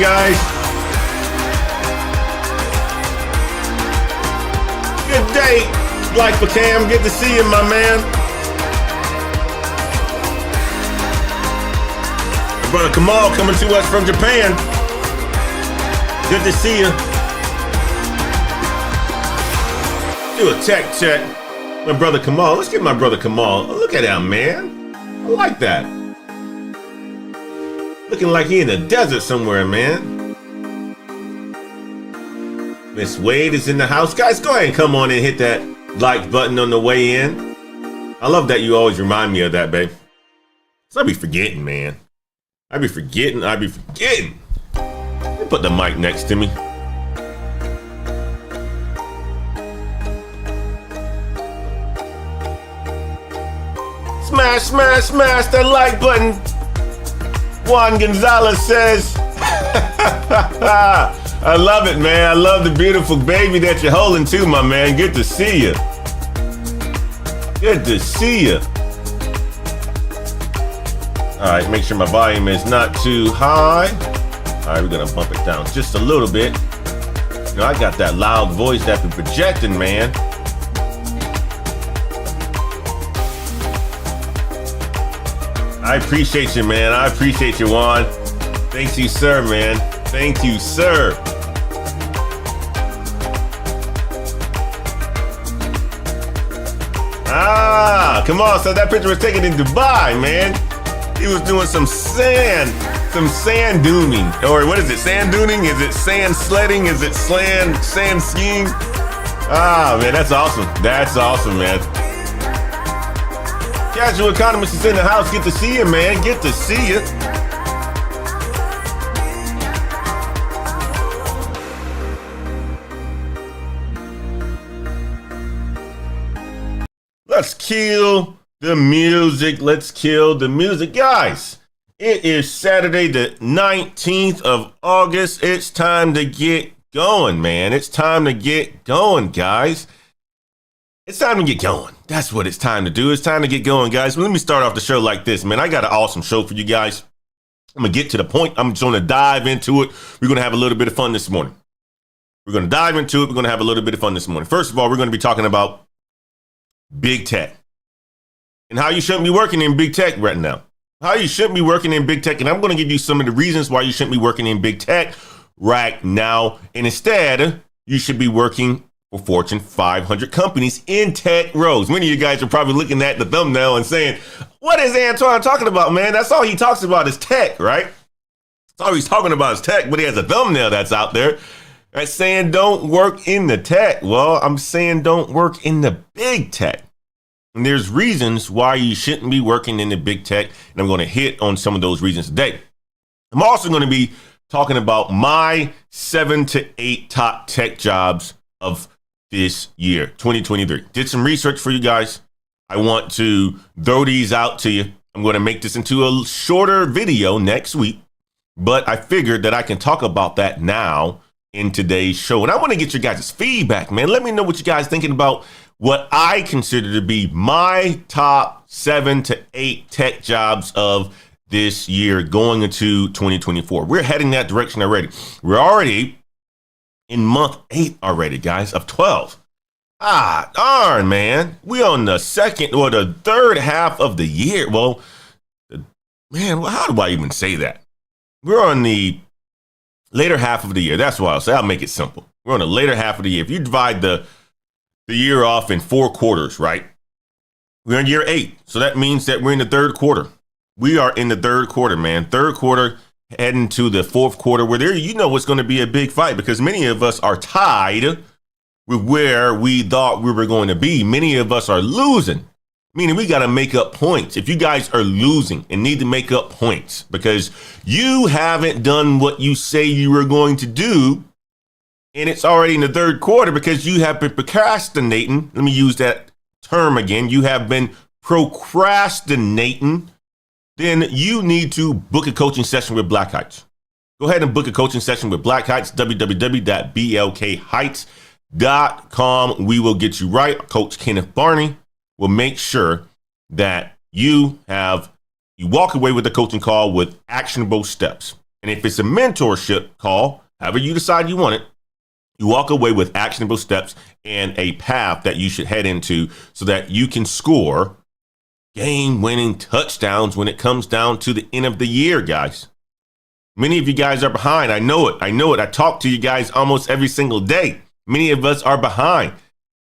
guys. Good day, Life for Cam. Good to see you, my man. Brother Kamal coming to us from Japan. Good to see you. Do a tech check. My brother Kamal. Let's get my brother Kamal. Look at him, man. I like that. Looking like he in the desert somewhere, man. Miss Wade is in the house. Guys, go ahead and come on and hit that like button on the way in. I love that you always remind me of that, babe. So I be forgetting, man. I be forgetting. Put the mic next to me. Smash, smash, smash that like button. Juan Gonzalez says, I love it, man. I love the beautiful baby that you're holding too, my man. Good to see you. Good to see you. All right, make sure my volume is not too high. All right, we're gonna bump it down just a little bit. You know, I got that loud voice that been projecting, man. I appreciate you, man. I appreciate you, Juan. Thank you, sir, man. Thank you, sir. Come on. So that picture was taken in Dubai, man. He was doing some sand duning. Or what is it? Sand duning? Is it sand sledding? Is it sand skiing? Ah, man, that's awesome. That's awesome, man. Casual Economist is in the house. Good to see you, man. Good to see you. Let's kill the music. Let's kill the music. Guys, it is Saturday the 19th of August. It's time to get going, man. It's time to get going, guys. It's time to get going. That's what it's time to do. It's time to get going, guys. Let me start off the show like this, man. I got an awesome show for you guys. I'm going to get to the point. I'm just going to dive into it. We're going to have a little bit of fun this morning. We're going to dive into it. We're going to have a little bit of fun this morning. First of all, we're going to be talking about big tech and how you shouldn't be working in big tech right now. How you shouldn't be working in big tech. And I'm going to give you some of the reasons why you shouldn't be working in big tech right now. And instead, you should be working for Fortune 500 companies in tech roles. Many of you guys are probably looking at the thumbnail and saying, what is Antoine talking about, man? That's all he talks about is tech, right? That's all he's talking about is tech, but he has a thumbnail that's out there that's saying don't work in the tech. Well, I'm saying don't work in the big tech. And there's reasons why you shouldn't be working in the big tech. And I'm going to hit on some of those reasons today. I'm also going to be talking about my 7 to 8 top tech jobs of this year, 2023. Did some research for you guys. I want to throw these out to you. I'm going to make this into a shorter video next week, but I figured that I can talk about that now in today's show. And I want to get your guys' feedback, man. Let me know what you guys thinking about what I consider to be my top 7 to 8 tech jobs of this year going into 2024. We're heading that direction already. We're already in month 8 already, guys, of 12. Ah, darn, man. We on the second or the third half of the year. Well, man, how do I even say that? We're on the later half of the year. That's why I'll say. I'll make it simple. We're on the later half of the year. If you divide the year off in 4 quarters, right? We're in year 8. So that means that we're in the third quarter. We are in the third quarter, man. Third quarter heading to the fourth quarter where there, you know, it's going to be a big fight because many of us are tied with where we thought we were going to be. Many of us are losing, meaning we got to make up points. If you guys are losing and need to make up points because you haven't done what you say you were going to do, and it's already in the third quarter because you have been procrastinating. Let me use that term again. You have been procrastinating. Then you need to book a coaching session with Black Heights. Go ahead and book a coaching session with Black Heights, www.blkheights.com. We will get you right. Coach Kenneth Barney will make sure that you walk away with the coaching call with actionable steps. And if it's a mentorship call, however you decide you want it, you walk away with actionable steps and a path that you should head into so that you can score game-winning touchdowns when it comes down to the end of the year, guys. Many of you guys are behind. I know it. I talk to you guys almost every single day. Many of us are behind.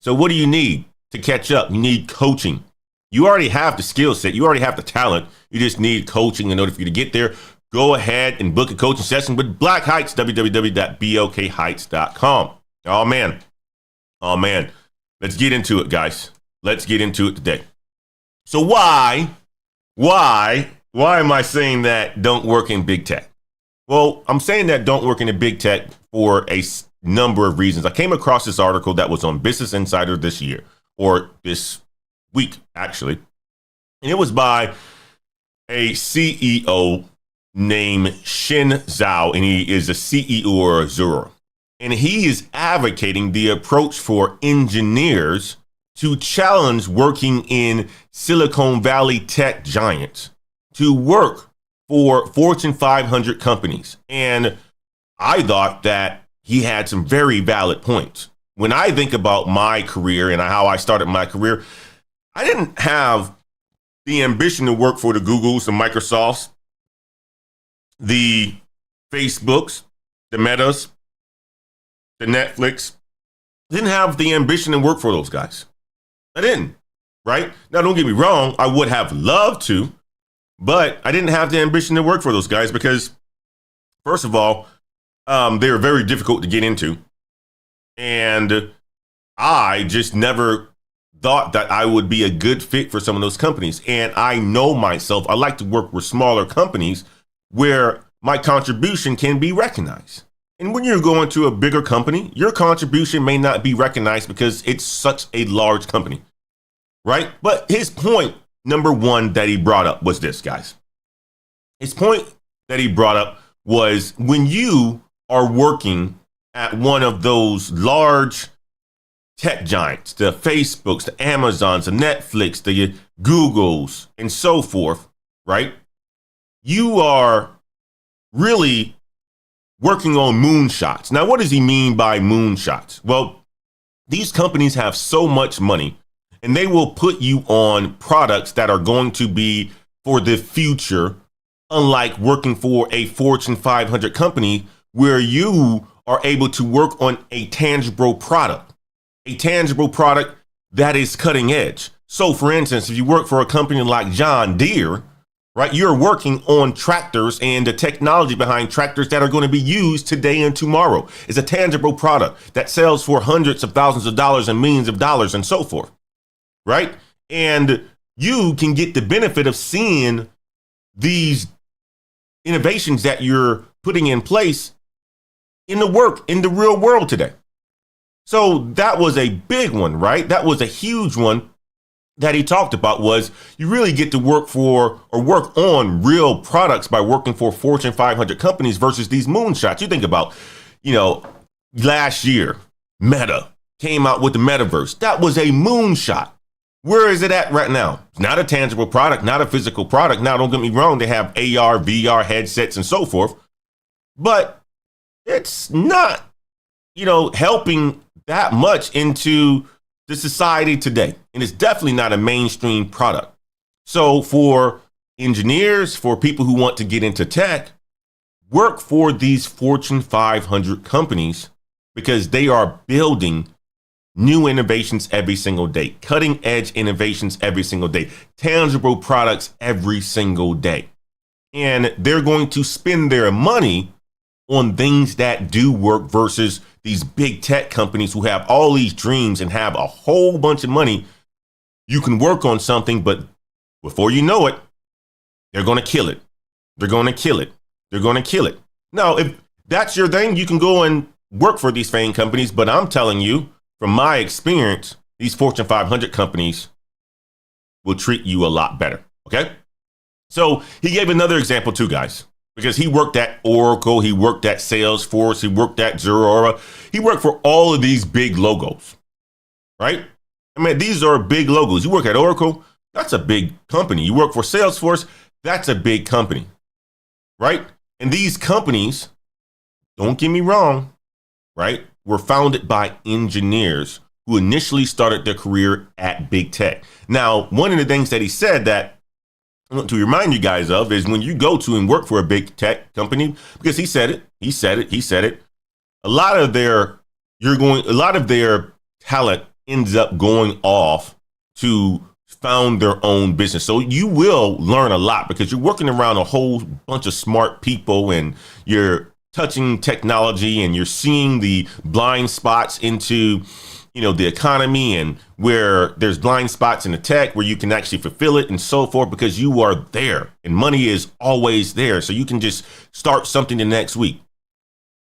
So what do you need to catch up? You need coaching. You already have the skill set. You already have the talent. You just need coaching in order for you to get there. Go ahead and book a coaching session with Black Heights, www.bokheights.com. Oh, man. Let's get into it, guys. Let's get into it today. So why am I saying that don't work in big tech? Well, I'm saying that don't work in the big tech for a number of reasons. I came across this article that was on Business Insider this year, or this week, actually. And it was by a CEO named Shin Zhao, and he is a CEO of Zero. And he is advocating the approach for engineers to challenge working in Silicon Valley tech giants to work for Fortune 500 companies. And I thought that he had some very valid points. When I think about my career and how I started my career, I didn't have the ambition to work for the Googles, the Microsofts, the Facebooks, the Metas, the Netflix. I didn't have the ambition to work for those guys. I didn't, right? Now, don't get me wrong. I would have loved to, but I didn't have the ambition to work for those guys because, first of all, they were very difficult to get into. And I just never thought that I would be a good fit for some of those companies. And I know myself, I like to work with smaller companies where my contribution can be recognized. And when you're going to a bigger company, your contribution may not be recognized because it's such a large company, right? But his point, number one, that he brought up was this, guys. His point that he brought up was when you are working at one of those large tech giants, the Facebooks, the Amazons, the Netflix, the Googles, and so forth, right? You are really working on moonshots. Now, what does he mean by moonshots? Well, these companies have so much money and they will put you on products that are going to be for the future, unlike working for a Fortune 500 company where you are able to work on a tangible product that is cutting edge. So, for instance, if you work for a company like John Deere, right, you're working on tractors and the technology behind tractors that are going to be used today and tomorrow. It's a tangible product that sells for hundreds of thousands of dollars and millions of dollars and so forth, right? And you can get the benefit of seeing these innovations that you're putting in place in the real world today. So that was a big one, right? That was a huge one that he talked about, was you really get to work for or work on real products by working for Fortune 500 companies versus these moonshots. You think about, last year, Meta came out with the metaverse. That was a moonshot. Where is it at right now? It's not a tangible product, not a physical product. Now, don't get me wrong. They have AR, VR headsets and so forth, but it's not, helping that much into the society today. And it's definitely not a mainstream product. So for engineers, for people who want to get into tech, work for these Fortune 500 companies because they are building new innovations every single day, cutting edge innovations every single day, tangible products every single day. And they're going to spend their money on things that do work versus these big tech companies who have all these dreams and have a whole bunch of money. You can work on something, but before you know it, they're going to kill it. They're going to kill it. They're going to kill it. Now, if that's your thing, you can go and work for these FANG companies. But I'm telling you, from my experience, these Fortune 500 companies will treat you a lot better. Okay. So he gave another example too, guys, because he worked at Oracle, he worked at Salesforce, he worked at Zerora. He worked for all of these big logos, right? I mean, these are big logos. You work at Oracle, that's a big company. You work for Salesforce, that's a big company, right? And these companies, don't get me wrong, right, were founded by engineers who initially started their career at big tech. Now, one of the things that he said that I want to remind you guys of is when you go to and work for a big tech company, because he said it. A lot of their talent ends up going off to found their own business. So you will learn a lot because you're working around a whole bunch of smart people and you're touching technology and you're seeing the blind spots into, the economy and where there's blind spots in the tech where you can actually fulfill it and so forth because you are there and money is always there. So you can just start something the next week.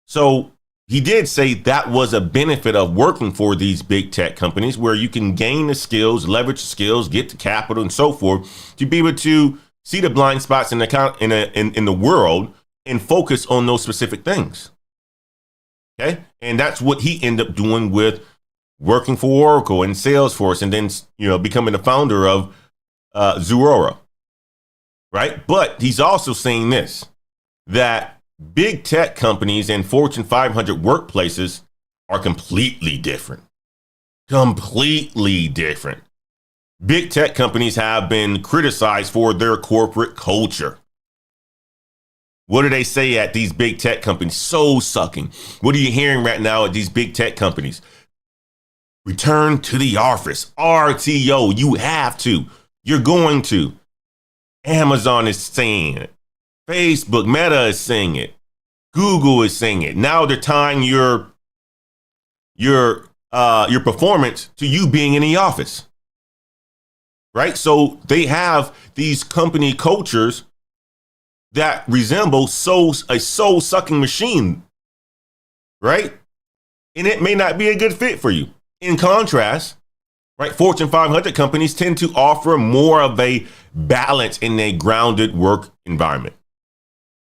So he did say that was a benefit of working for these big tech companies where you can gain the skills, leverage the skills, get the capital and so forth to be able to see the blind spots in the world and focus on those specific things. Okay. And that's what he ended up doing with working for Oracle and Salesforce and then, becoming the founder of Zuora. Right. But he's also saying this, that big tech companies and Fortune 500 workplaces are completely different. Completely different. Big tech companies have been criticized for their corporate culture. What do they say at these big tech companies? Soul sucking. What are you hearing right now at these big tech companies? Return to the office. RTO. You have to. You're going to. Amazon is saying it. Facebook, Meta is saying it. Google is saying it. Now they're tying your performance to you being in the office. Right? So they have these company cultures that resemble a soul-sucking machine. Right? And it may not be a good fit for you. In contrast, right, Fortune 500 companies tend to offer more of a balance in a grounded work environment.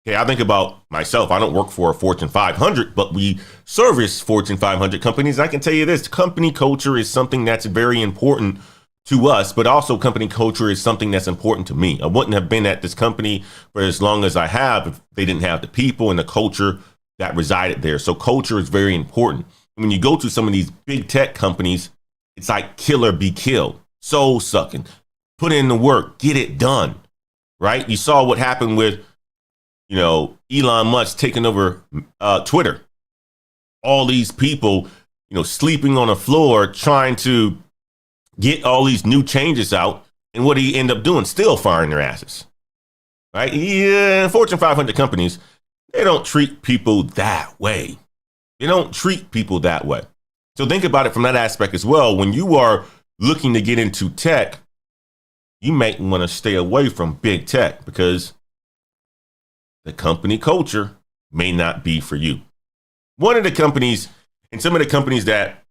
Okay, I think about myself. I don't work for a Fortune 500, but we service Fortune 500 companies. I can tell you this, company culture is something that's very important to us, but also company culture is something that's important to me. I wouldn't have been at this company for as long as I have if they didn't have the people and the culture that resided there. So culture is very important. When you go to some of these big tech companies, it's like kill or be killed, soul sucking, put in the work, get it done, right? You saw what happened with, Elon Musk taking over Twitter. All these people, sleeping on the floor trying to get all these new changes out. And what did he end up doing? Still firing their asses, right? Yeah, Fortune 500 companies, they don't treat people that way. They don't treat people that way. So think about it from that aspect as well. When you are looking to get into tech, you might want to stay away from big tech because the company culture may not be for you. One of the companies and some of the companies that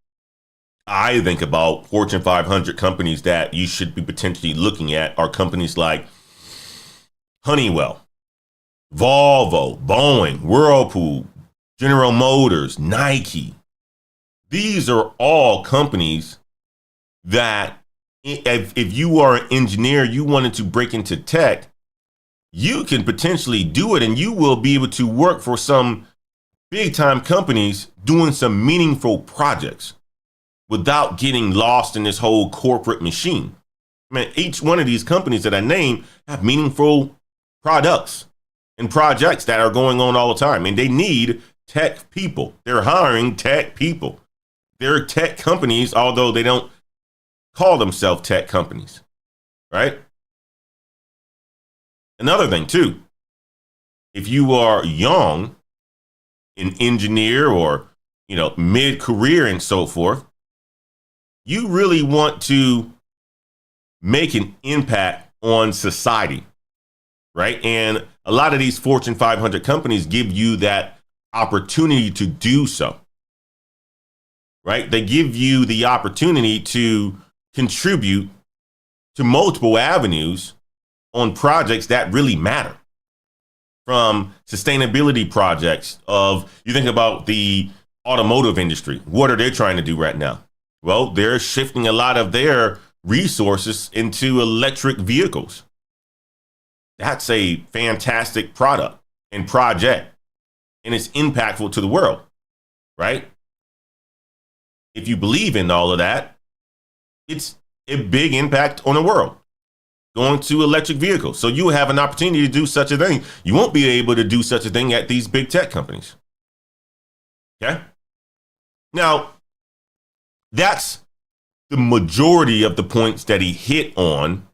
I think about, Fortune 500 companies that you should be potentially looking at are companies like Honeywell, Volvo, Boeing, Whirlpool, General Motors, Nike. These are all companies that if you are an engineer, you wanted to break into tech, you can potentially do it and you will be able to work for some big time companies doing some meaningful projects without getting lost in this whole corporate machine. I mean, each one of these companies that I named have meaningful products and projects that are going on all the time. And they need tech people. They're hiring tech people. They're tech companies, although they don't call themselves tech companies, right? Another thing too, if you are young, an engineer or, mid-career and so forth, you really want to make an impact on society, right? And a lot of these Fortune 500 companies give you that opportunity to do so, right? They give you the opportunity to contribute to multiple avenues on projects that really matter. From sustainability projects you think about the automotive industry. What are they trying to do right now? Well, they're shifting a lot of their resources into electric vehicles. That's a fantastic product and project, and it's impactful to the world, right? If you believe in all of that, it's a big impact on the world. Going to electric vehicles. So you have an opportunity to do such a thing. You won't be able to do such a thing at these big tech companies. Okay? Now, that's the majority of the points that he hit on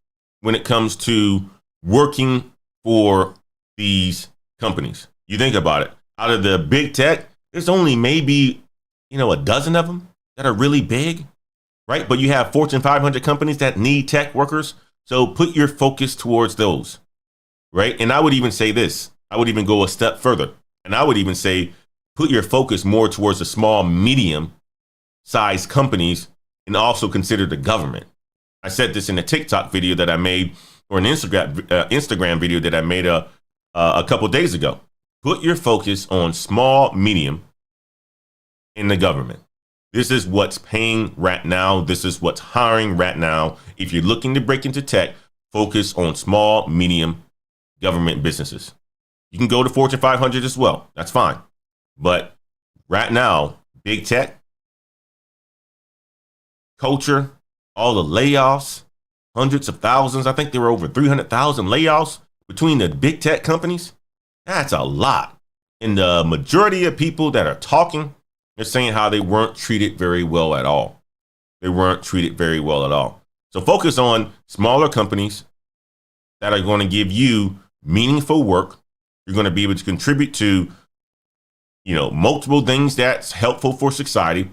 when it comes to working for these companies. You think about it. Out of the big tech, there's only maybe, a dozen of them that are really big, right? But you have Fortune 500 companies that need tech workers. So put your focus towards those, right? And I would even say this. I would even go a step further. And I would even say put your focus more towards the small, medium-sized companies and also consider the government. I said this in a TikTok video that I made or an Instagram video that I made a couple of days ago. Put your focus on small, medium in the government. This is what's paying right now. This is what's hiring right now. If you're looking to break into tech, focus on small, medium government businesses. You can go to Fortune 500 as well. That's fine. But right now, big tech, culture, all the layoffs, hundreds of thousands. I think there were over 300,000 layoffs between the big tech companies. That's a lot. And the majority of people that are talking, they're saying how they weren't treated very well at all. They weren't treated very well at all. So focus on smaller companies that are going to give you meaningful work. You're going to be able to contribute to, multiple things that's helpful for society.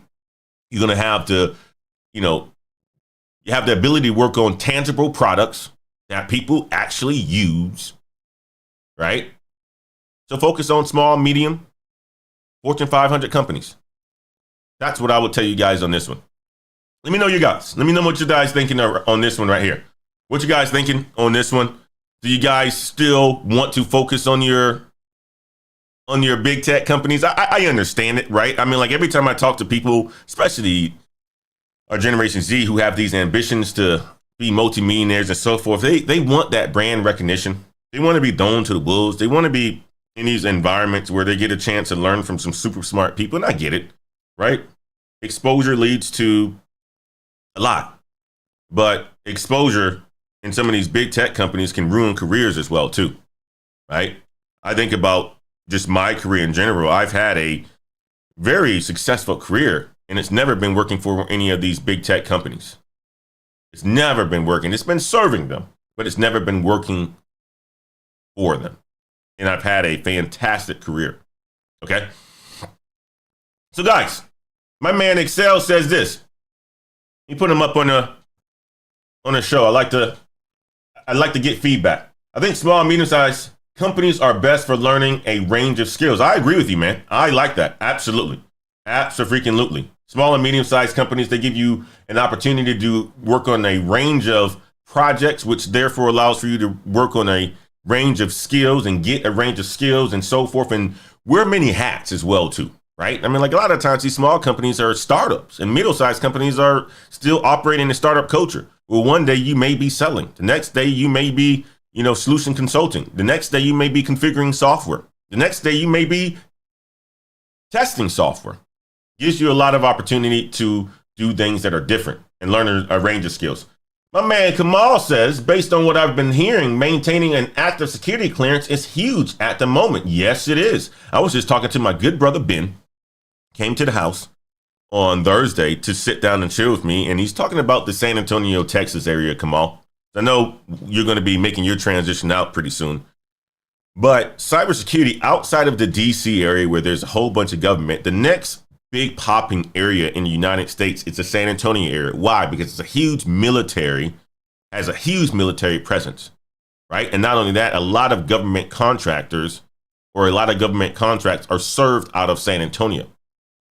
You're going to have to, you have the ability to work on tangible products that people actually use, right? So focus on small, medium, Fortune 500 companies. That's what I would tell you guys on this one. Let me know you guys. Let me know what you guys thinking on this one right here. What you guys thinking on this one? Do you guys still want to focus on your big tech companies? I understand it, right? I mean, like every time I talk to people, especially our Generation Z who have these ambitions to be multimillionaires and so forth, they want that brand recognition. They want to be thrown to the wolves. They want to be in these environments where they get a chance to learn from some super smart people. And I get it. Right? Exposure leads to a lot, but exposure in some of these big tech companies can ruin careers as well, too. Right? I think about just my career in general. I've had a very successful career, and it's never been working for any of these big tech companies. It's never been working. It's been serving them, but it's never been working for them. And I've had a fantastic career. Okay? So guys, my man Excel says this. He put him up on a show. I like to get feedback. I think small and medium-sized companies are best for learning a range of skills. I agree with you, man. I like that. Absolutely. Absolutely. Small and medium-sized companies, they give you an opportunity to work on a range of projects, which therefore allows for you to work on a range of skills and get a range of skills and so forth, and wear many hats as well, too. Right? I mean, like a lot of times these small companies are startups and middle-sized companies are still operating in startup culture. Well, one day you may be selling. The next day you may be, solution consulting. The next day you may be configuring software. The next day you may be testing software. Gives you a lot of opportunity to do things that are different and learn a range of skills. My man Kamal says, based on what I've been hearing, maintaining an active security clearance is huge at the moment. Yes, it is. I was just talking to my good brother, Ben. Came to the house on Thursday to sit down and chill with me. And he's talking about the San Antonio, Texas area, Kamal. I know you're going to be making your transition out pretty soon. But cybersecurity outside of the DC area where there's a whole bunch of government, the next big popping area in the United States is the San Antonio area. Why? Because it's a huge military, has a huge military presence, right? And not only that, a lot of government contractors or a lot of government contracts are served out of San Antonio.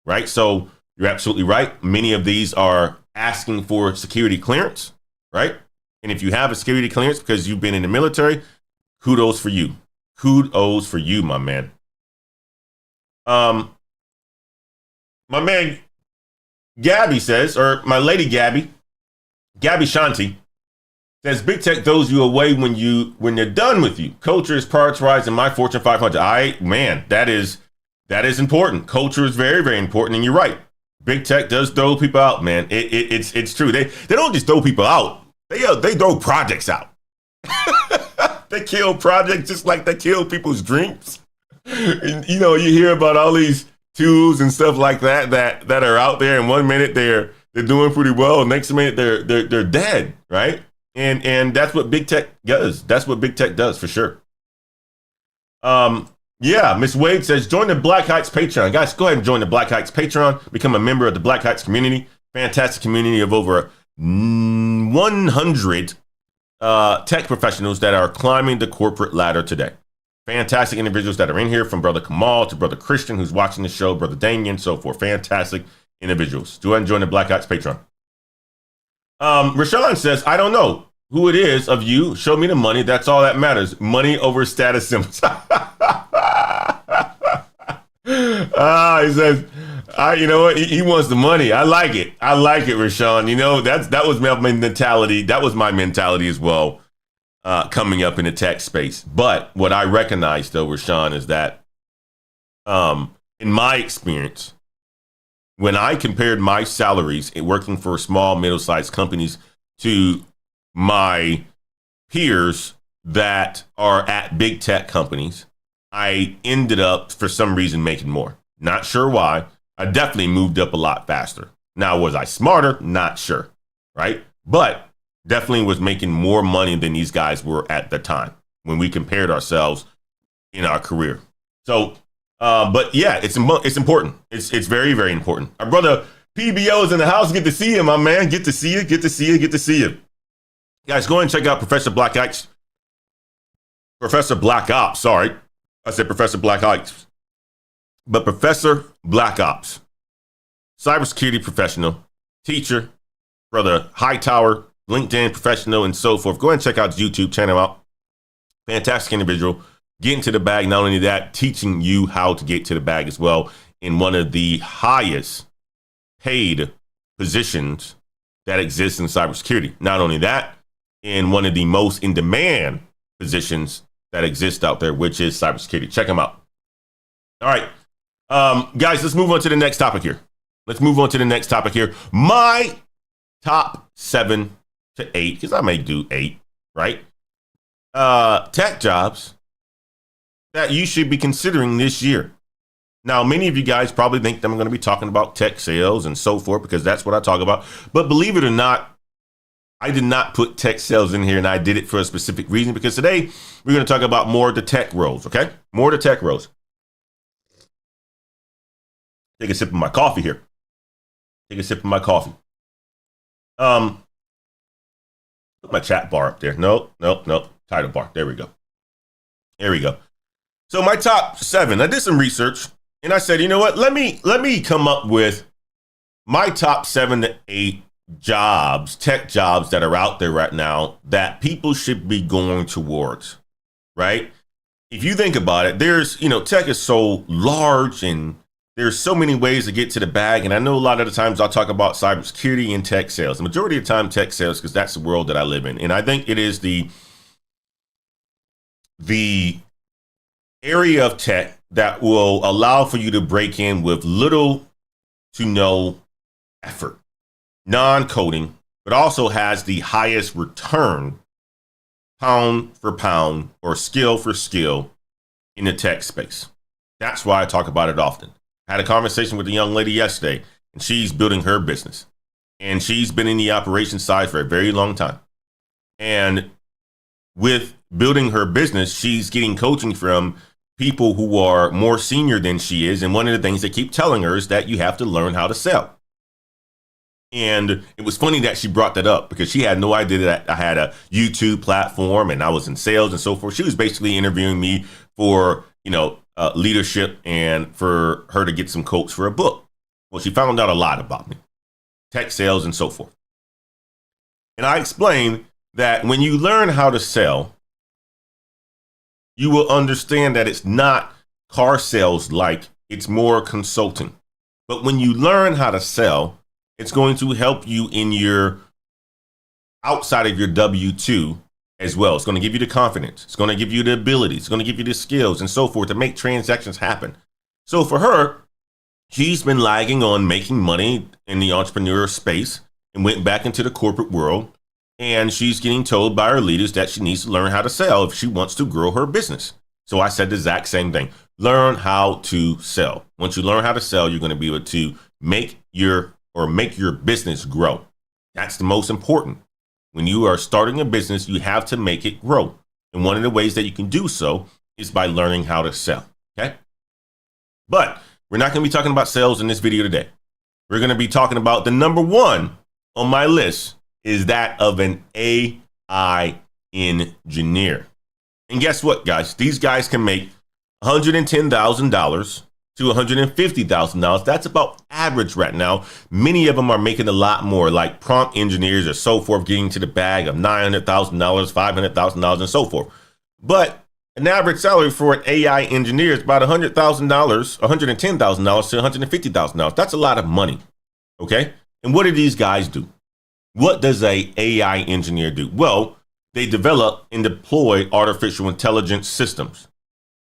Right. So you're absolutely right. Many of these are asking for security clearance. Right. And if you have a security clearance because you've been in the military, kudos for you. Kudos for you, my man. My man Gabby says, or my lady Gabby Shanti Says big tech throws you away when they're done with you. Culture is prioritized in my Fortune 500. That is important. Culture is very, very important, and you're right. Big tech does throw people out, man. It's true. They don't just throw people out. They throw projects out. They kill projects just like they kill people's dreams. And, you hear about all these tools and stuff like that are out there, and 1 minute they're doing pretty well, and next minute they're dead, right? And that's what big tech does. That's what big tech does for sure. Miss Wade says, join the Black Heights Patreon. Guys, go ahead and join the Black Heights Patreon. Become a member of the Black Heights community. Fantastic community of over 100 tech professionals that are climbing the corporate ladder today. Fantastic individuals that are in here, from Brother Kamal to Brother Christian, who's watching the show, Brother Damien, so forth. Fantastic individuals. Go ahead and join the Black Heights Patreon. Rashawn says, I don't know who it is of you. Show me the money. That's all that matters. Money over status symbols. He says, you know what? He wants the money. I like it. Rashawn. That was my mentality. That was my mentality as well, coming up in the tech space. But what I recognize, though, Rashawn, is that in my experience, when I compared my salaries working for small, middle-sized companies to my peers that are at big tech companies, I ended up, for some reason, making more. Not sure why. I definitely moved up a lot faster. Now, was I smarter? Not sure, right? But definitely was making more money than these guys were at the time when we compared ourselves in our career. So, but yeah, it's important. It's very, very important. Our brother PBO is in the house. Good to see you, my man. Good to see you. Guys, go ahead and check out Professor Black Ops. Sorry. I said Professor Black Ops. But Professor Black Ops, cybersecurity professional, teacher, Brother Hightower, LinkedIn professional, and so forth. Go ahead and check out his YouTube channel out. Fantastic individual. Getting to the bag. Not only that, teaching you how to get to the bag as well in one of the highest paid positions that exists in cybersecurity. Not only that, in one of the most in-demand positions that exist out there, which is cybersecurity. Check them out. All right. Guys, let's move on to the next topic here. My top 7 to 8, because I may do 8, right? Tech jobs that you should be considering this year. Now, many of you guys probably think that I'm going to be talking about tech sales and so forth, because that's what I talk about. But believe it or not, I did not put tech sales in here, and I did it for a specific reason, because today we're going to talk about more of the tech roles, okay? More of the tech roles. Take a sip of my coffee here. Put my chat bar up there. Nope. Title bar. There we go. So my top 7, I did some research, and I said, you know what? Let me come up with my top 7 to 8 jobs, tech jobs that are out there right now that people should be going towards, right? If you think about it, there's, tech is so large, and there's so many ways to get to the bag. And I know a lot of the times I'll talk about cybersecurity and tech sales. The majority of the time, tech sales, because that's the world that I live in. And I think it is the area of tech that will allow for you to break in with little to no effort, non-coding, but also has the highest return, pound for pound or skill for skill, in the tech space. That's why I talk about it often. I had a conversation with a young lady yesterday, and she's building her business, and she's been in the operations side for a very long time. And with building her business, she's getting coaching from people who are more senior than she is. And one of the things they keep telling her is that you have to learn how to sell. And it was funny that she brought that up, because she had no idea that I had a YouTube platform and I was in sales and so forth. She was basically interviewing me for, leadership and for her to get some quotes for a book. Well, she found out a lot about me, tech sales and so forth. And I explained that when you learn how to sell, you will understand that it's not car sales like, it's more consulting. But when you learn how to sell, it's going to help you in your outside of your W-2 as well. It's going to give you the confidence. It's going to give you the ability. It's going to give you the skills and so forth to make transactions happen. So for her, she's been lagging on making money in the entrepreneur space and went back into the corporate world. And she's getting told by her leaders that she needs to learn how to sell if she wants to grow her business. So I said the exact same thing. Learn how to sell. Once you learn how to sell, you're going to be able to make your business grow. That's the most important. When you are starting a business, you have to make it grow. And one of the ways that you can do so is by learning how to sell. Okay. But we're not going to be talking about sales in this video today. We're going to be talking about the number one on my list is that of an AI engineer. And guess what, guys? These guys can make $110,000 to $150,000. That's about average right now. Many of them are making a lot more, like prompt engineers or so forth, getting to the bag of $900,000, $500,000, and so forth. But an average salary for an AI engineer is about $100,000, $110,000 to $150,000. That's a lot of money. Okay. And what do these guys do? What does a AI engineer do? Well, they develop and deploy artificial intelligence systems,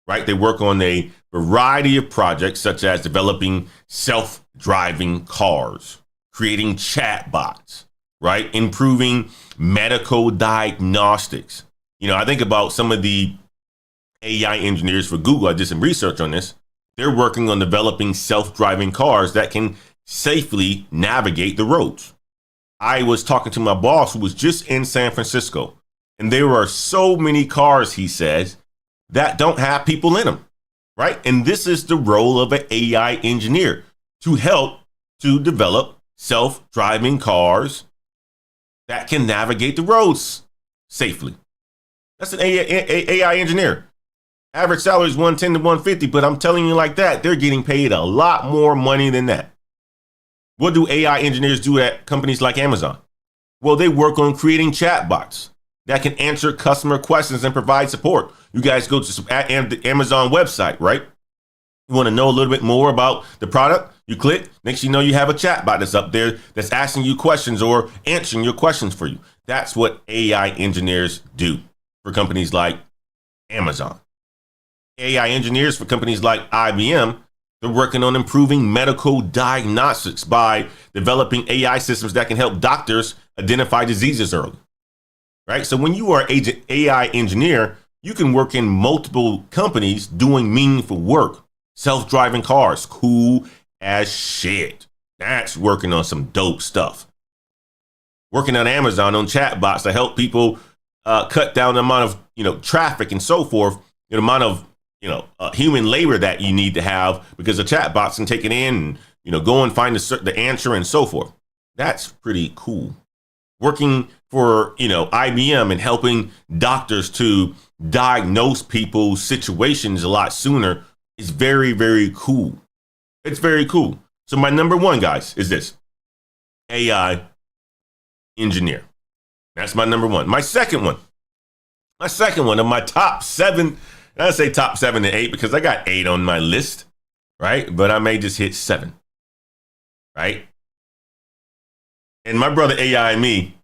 right? They work on a variety of projects such as developing self-driving cars, creating chatbots, right? Improving medical diagnostics. You know, I think about some of the AI engineers for Google. I did some research on this. They're working on developing self-driving cars that can safely navigate the roads. I was talking to my boss who was just in San Francisco, and there are so many cars, he says, that don't have people in them, right? And this is the role of an AI engineer, to help to develop self-driving cars that can navigate the roads safely. That's an AI engineer. Average salary is 110 to 150, but I'm telling you like that, they're getting paid a lot more money than that. What do AI engineers do at companies like Amazon? Well, they work on creating chatbots that can answer customer questions and provide support. You guys go to the Amazon website, right? You want to know a little bit more about the product? You click, next you know you have a chatbot that's up there that's asking you questions or answering your questions for you. That's what AI engineers do for companies like Amazon. AI engineers for companies like IBM, they're working on improving medical diagnostics by developing AI systems that can help doctors identify diseases early, right? So when you are an AI engineer, you can work in multiple companies doing meaningful work. Self-driving cars, cool as shit. That's working on some dope stuff. Working on Amazon on chatbots to help people cut down the amount of traffic and so forth, the amount of human labor that you need to have, because the chatbots can take it in and, go and find the answer and so forth. That's pretty cool. Working for, IBM and helping doctors to diagnose people's situations a lot sooner is very, very cool. It's very cool. So my number one, guys, is this: AI engineer. That's my number one. My second one of my top seven. I say top 7 to 8 because I got 8 on my list, right? But I may just hit 7, right? And my brother AI and me,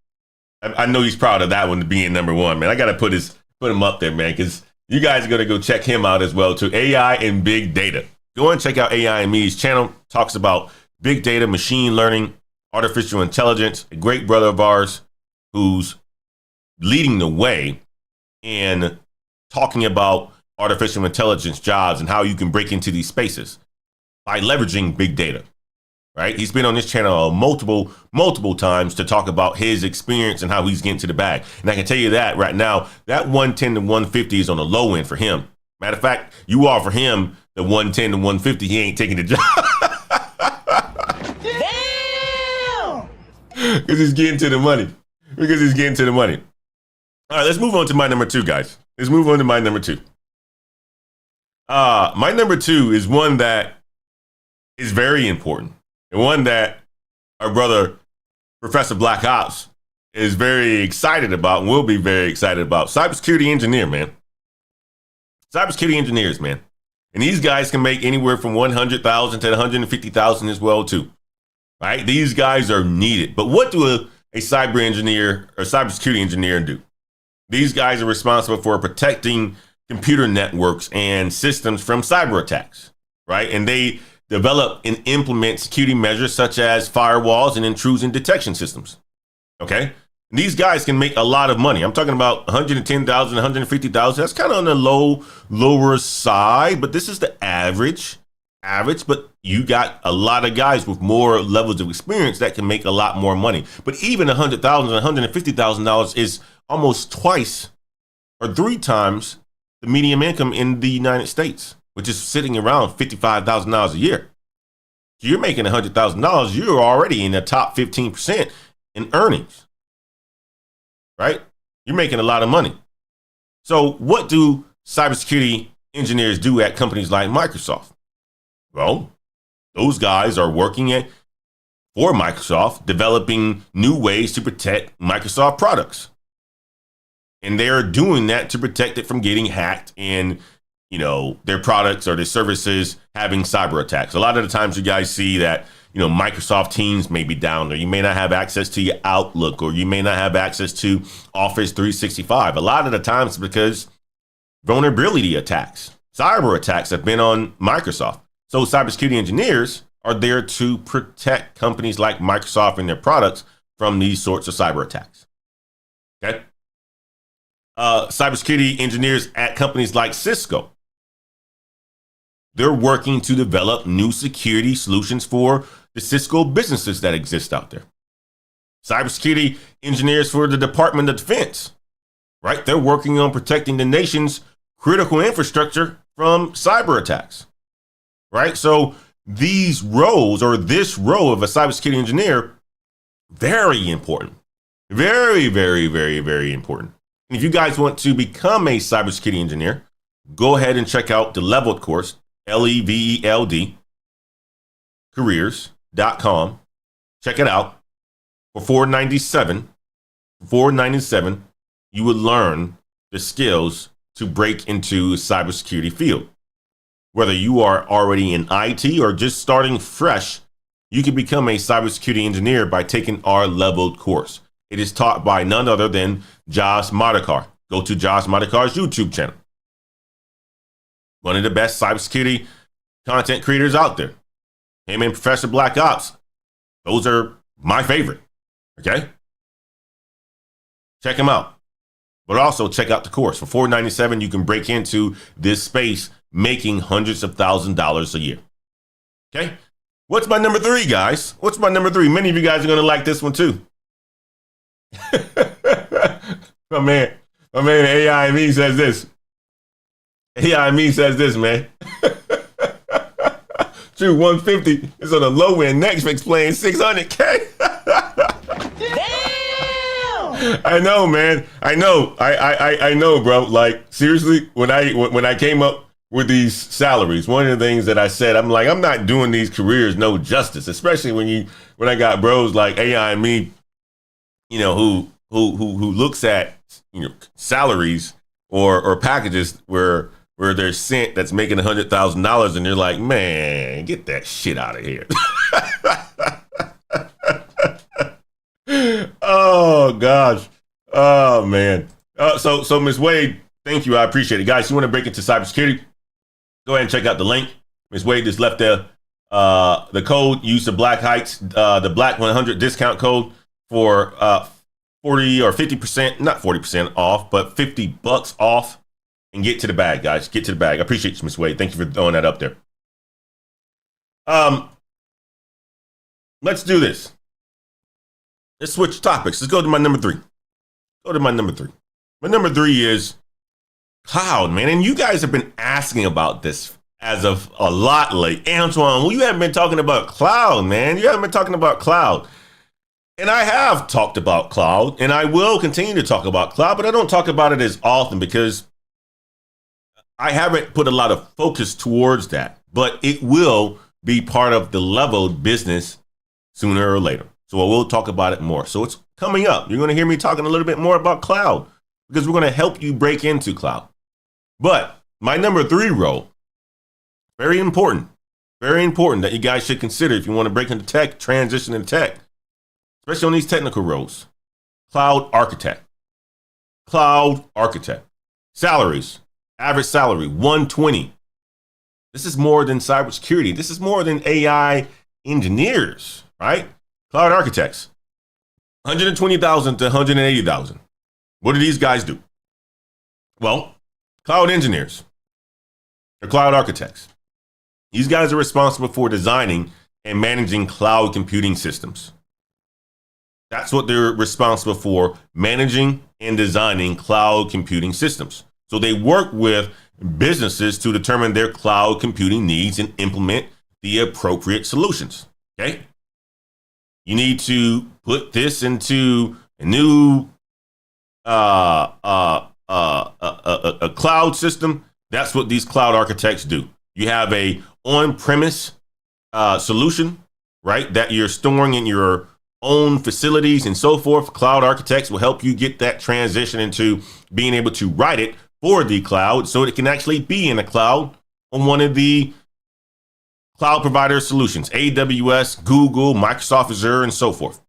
I know he's proud of that one to being number one, man. I got to put him up there, man, because you guys are going to go check him out as well too. AI and big data. Go and check out AI and me's channel. Talks about big data, machine learning, artificial intelligence. A great brother of ours who's leading the way and talking about artificial intelligence jobs and how you can break into these spaces by leveraging big data, right? He's been on this channel multiple times to talk about his experience and how he's getting to the bag. And I can tell you that right now, that 110 to 150 is on the low end for him. Matter of fact, you offer him the 110 to 150, he ain't taking the job. Damn! Because he's getting to the money. All right, let's move on to my number 2, guys. Let's move on to my number 2. My number 2 is one that is very important, and one that our brother, Professor Black Ops, is very excited about and will be very excited about. Cybersecurity engineer, man. Cybersecurity engineers, man. And these guys can make anywhere from 100,000 to 150,000 as well, too. Right? These guys are needed. But what do a cyber engineer or cybersecurity engineer do? These guys are responsible for protecting computer networks and systems from cyber attacks, right? And they develop and implement security measures such as firewalls and intrusion detection systems. Okay. And these guys can make a lot of money. I'm talking about 110,000, 150,000. That's kind of on the lower side, but this is the average. But you got a lot of guys with more levels of experience that can make a lot more money. But even $100,000, $150,000 is almost twice or three times the median income in the United States, which is sitting around $55,000 a year. So you're making $100,000, you're already in the top 15% in earnings, right? You're making a lot of money. So what do cybersecurity engineers do at companies like Microsoft? Well, those guys are working for Microsoft, developing new ways to protect Microsoft products. And they're doing that to protect it from getting hacked and, their products or their services having cyber attacks. A lot of the times you guys see that, Microsoft Teams may be down, or you may not have access to your Outlook, or you may not have access to Office 365. A lot of the times because vulnerability attacks, cyber attacks have been on Microsoft. So cybersecurity engineers are there to protect companies like Microsoft and their products from these sorts of cyber attacks. Okay. Cybersecurity engineers at companies like Cisco, they're working to develop new security solutions for the Cisco businesses that exist out there. Cybersecurity engineers for the Department of Defense, right? They're working on protecting the nation's critical infrastructure from cyber attacks. Right? So these roles, or this role of a cybersecurity engineer, very important. Very, very, very, very important. And if you guys want to become a cybersecurity engineer, go ahead and check out the Leveled course, LEVELD, careers.com. Check it out. For $497, you would learn the skills to break into the cybersecurity field. Whether you are already in IT or just starting fresh, you can become a cybersecurity engineer by taking our Leveled course. It is taught by none other than Josh Madakar. Go to Josh Madakar's YouTube channel. One of the best cybersecurity content creators out there. Him and Professor Black Ops. Those are my favorite. Okay? Check him out. But also check out the course. For $497, you can break into this space making hundreds of thousands of dollars a year. Okay? What's my number 3, guys? What's my number 3? Many of you guys are going to like this one too. my man AI Me says this. AI Me says this, man. True, 150 is on the low end. Netflix playing 600K. I know, man. I know. I know, bro. Like, seriously, when I came up with these salaries, one of the things that I said, I'm like, I'm not doing these careers no justice, especially when I got bros like AI and me, who looks at, salaries or packages where they're sent that's making $100,000 and they're like, man, get that shit out of here. Oh gosh. Oh man. So Ms. Wade, thank you. I appreciate it. Guys, you want to break into cybersecurity? Go ahead and check out the link. Ms. Wade just left the code. Use the Black Heights, the Black 100 discount code for 40 or 50%, not 40% off, but $50 off, and get to the bag, guys. Get to the bag. I appreciate you, Ms. Wade. Thank you for throwing that up there. Let's do this. Let's switch topics. Let's go to my number 3. My number 3 is cloud, man. And you guys have been asking about this as of a lot late. Antoine, well, you haven't been talking about cloud, man. You haven't been talking about cloud. And I have talked about cloud, and I will continue to talk about cloud, but I don't talk about it as often because I haven't put a lot of focus towards that. But it will be part of the Leveled business sooner or later. So I will talk about it more. So it's coming up. You're going to hear me talking a little bit more about cloud because we're going to help you break into cloud. But my number 3 role, very important that you guys should consider if you want to break into tech, transition into tech. especially on these technical roles. Cloud architect. Cloud architect. Salaries. Average salary, 120. This is more than cybersecurity. This is more than AI engineers, right? Cloud architects, 120,000 to 180,000. What do these guys do? Well, cloud engineers, they're cloud architects. These guys are responsible for designing and managing cloud computing systems. That's what they're responsible for, managing and designing cloud computing systems. So they work with businesses to determine their cloud computing needs and implement the appropriate solutions. Okay. You need to put this into a new a cloud system. That's what these cloud architects do. You have a on-premise solution, right, that you're storing in your own facilities and so forth. Cloud architects will help you get that transition into being able to write it for the cloud so it can actually be in the cloud on one of the cloud provider solutions, AWS, Google, Microsoft Azure, and so forth.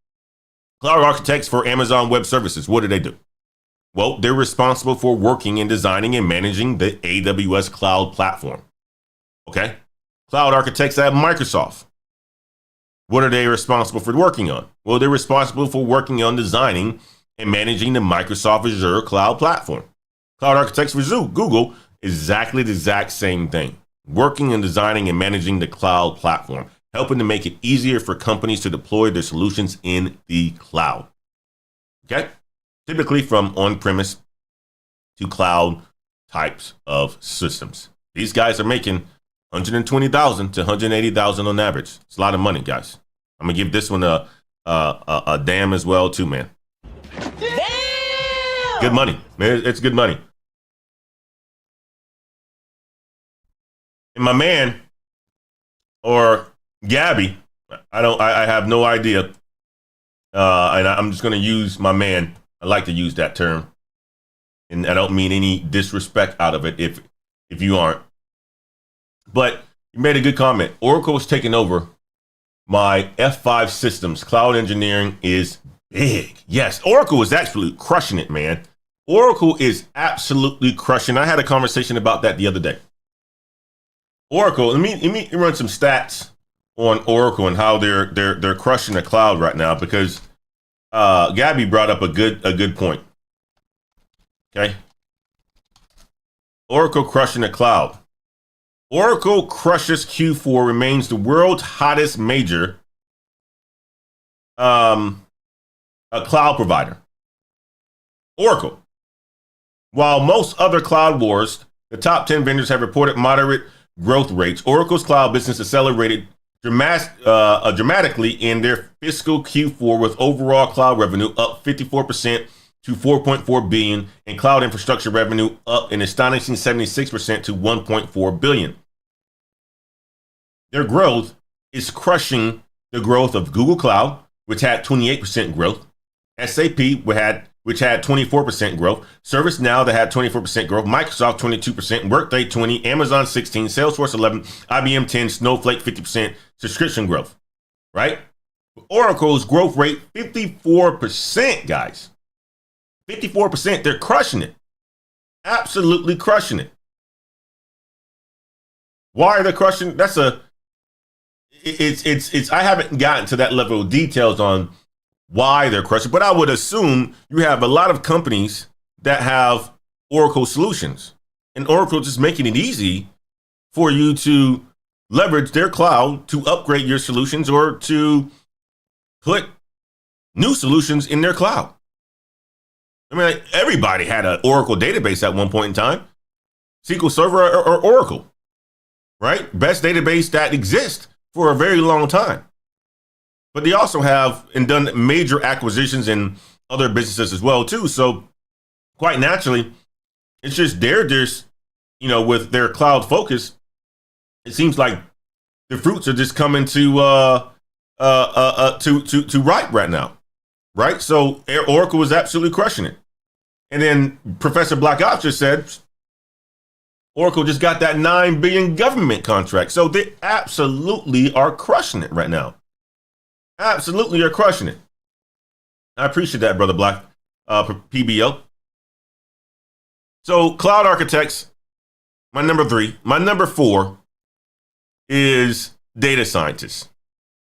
Cloud architects for Amazon Web Services, what do? Well, they're responsible for working and designing and managing the AWS cloud platform. Okay. Cloud architects at Microsoft, what are they responsible for working on? Well, they're responsible for working on designing and managing the Microsoft Azure cloud platform. Cloud architects for Google, exactly the exact same thing. Working and designing and managing the cloud platform, helping to make it easier for companies to deploy their solutions in the cloud. Okay? Typically from on-premise to cloud types of systems. These guys are making 120,000 to 180,000 on average. It's a lot of money, guys. I'm gonna give this one a damn as well too, man. Damn! Good money, man. It's good money. And my man, or Gabby, I have no idea. And I'm just gonna use my man. I like to use that term, and I don't mean any disrespect out of it if you aren't. But you made a good comment. Oracle is taking over my F5 systems. Cloud engineering is big. Yes, Oracle is absolutely crushing it, man. Oracle is absolutely crushing. I had a conversation about that the other day. Oracle, let me run some stats on Oracle and how they're crushing the cloud right now, because Gabby brought up a good point. Okay. Oracle crushing the cloud. Oracle crushes Q4, remains the world's hottest major a cloud provider. Oracle. While most other cloud wars, the top 10 vendors have reported moderate growth rates, Oracle's cloud business accelerated dramatically in their fiscal Q4, with overall cloud revenue up 54% to $4.4 billion, and cloud infrastructure revenue up an astonishing 76% to $1.4 billion. Their growth is crushing the growth of Google Cloud, which had 28% growth, SAP, which had 24% growth, ServiceNow that had 24% growth, Microsoft 22%, Workday 20%, Amazon 16%, Salesforce 11%, IBM 10%, Snowflake 50% subscription growth, right? Oracle's growth rate, 54%, guys. 54%, they're crushing it. Absolutely crushing it. Why are they crushing? It's I haven't gotten to that level of details on why they're crushing, but I would assume you have a lot of companies that have Oracle solutions, and Oracle just making it easy for you to leverage their cloud to upgrade your solutions or to put new solutions in their cloud. I mean, like, everybody had an Oracle database at one point in time, SQL Server or Oracle, right? Best database that exists for a very long time. But they also have and done major acquisitions in other businesses as well, too. So quite naturally, it's just with their cloud focus, it seems like the fruits are just coming to ripe right now, right? So Oracle is absolutely crushing it. And then Professor Black Ops just said Oracle just got that $9 billion government contract. So they absolutely are crushing it right now. Absolutely are crushing it. I appreciate that, Brother Black, PBO. So, cloud architects, my number 3. My number 4 is data scientists.